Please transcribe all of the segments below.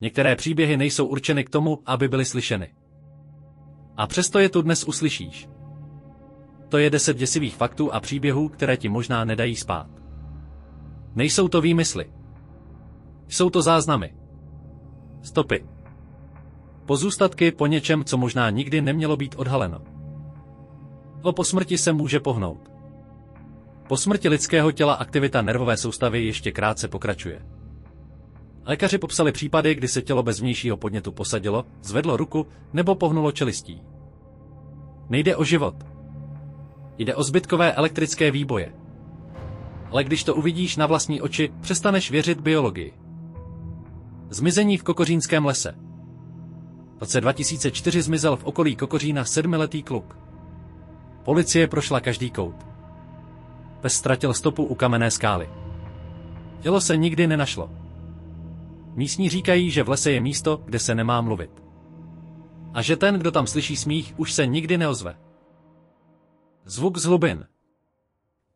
Některé příběhy nejsou určeny k tomu, aby byly slyšeny. A přesto je tu dnes uslyšíš. To je 10 děsivých faktů a příběhů, které ti možná nedají spát. Nejsou to výmysly. Jsou to záznamy. Stopy. Pozůstatky po něčem, co možná nikdy nemělo být odhaleno. Po smrti se může pohnout. Po smrti lidského těla aktivita nervové soustavy ještě krátce pokračuje. Lékaři popsali případy, kdy se tělo bez vnějšího podnětu posadilo, zvedlo ruku nebo pohnulo čelistí. Nejde o život. Jde o zbytkové elektrické výboje. Ale když to uvidíš na vlastní oči, přestaneš věřit biologii. Zmizení v Kokořínském lese. V roce 2004 zmizel v okolí Kokořína 7letý kluk. Policie prošla každý kout. Pes ztratil stopu u kamenné skály. Tělo se nikdy nenašlo. Místní říkají, že v lese je místo, kde se nemá mluvit. A že ten, kdo tam slyší smích, už se nikdy neozve. Zvuk z hlubin.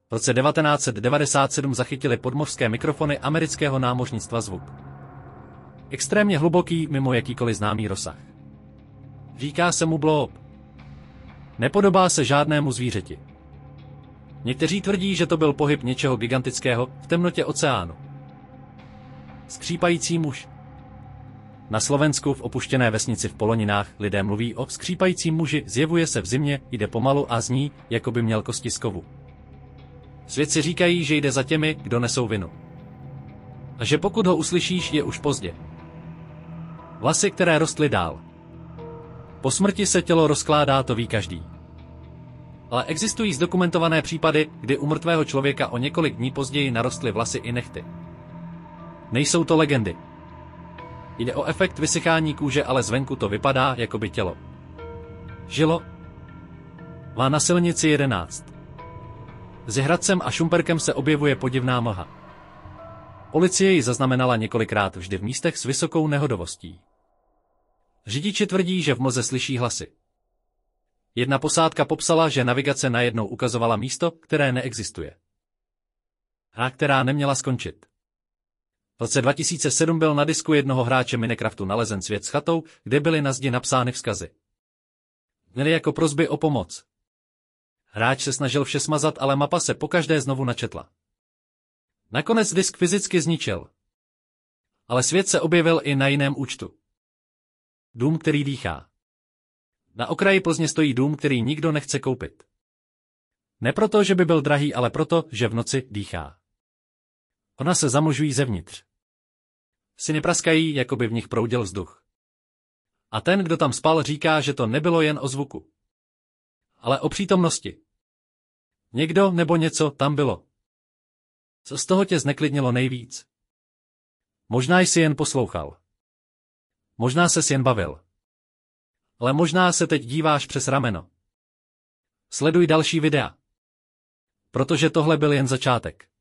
V roce 1997 zachytili podmořské mikrofony amerického námořnictva zvuk. Extrémně hluboký, mimo jakýkoliv známý rozsah. Říká se mu blob. Nepodobá se žádnému zvířeti. Někteří tvrdí, že to byl pohyb něčeho gigantického v temnotě oceánu. Skřípající muž. Na Slovensku v opuštěné vesnici v Poloninách lidé mluví o skřípajícím muži, zjevuje se v zimě, jde pomalu a zní, jako by měl kosti z kovu. Svědci říkají, že jde za těmi, kdo nesou vinu. A že pokud ho uslyšíš, je už pozdě. Vlasy, které rostly dál. Po smrti se tělo rozkládá, to ví každý. Ale existují zdokumentované případy, kdy u mrtvého člověka o několik dní později narostly vlasy i nehty. Nejsou to legendy. Jde o efekt vysychání kůže, ale zvenku to vypadá, jako by tělo žilo. Má na silnici 11. S Hradcem a Šumperkem se objevuje podivná mlha. Policie ji zaznamenala několikrát, vždy v místech s vysokou nehodovostí. Řidiči tvrdí, že v mlze slyší hlasy. Jedna posádka popsala, že navigace najednou ukazovala místo, které neexistuje. Hra, která neměla skončit. V roce 2007 byl na disku jednoho hráče Minecraftu nalezen svět s chatou, kde byly na zdi napsány vzkazy. Měly jako prosby o pomoc. Hráč se snažil vše smazat, ale mapa se pokaždé znovu načetla. Nakonec disk fyzicky zničil. Ale svět se objevil i na jiném účtu. Dům, který dýchá. Na okraji Plzně stojí dům, který nikdo nechce koupit. Ne proto, že by byl drahý, ale proto, že v noci dýchá. Ona se zamlžují zevnitř. Syny praskají, jako by v nich proudil vzduch. A ten, kdo tam spal, říká, že to nebylo jen o zvuku. Ale o přítomnosti. Někdo nebo něco tam bylo. Co z toho tě zneklidnilo nejvíc? Možná jsi jen poslouchal. Možná ses jen bavil. Ale možná se teď díváš přes rameno. Sleduj další videa. Protože tohle byl jen začátek.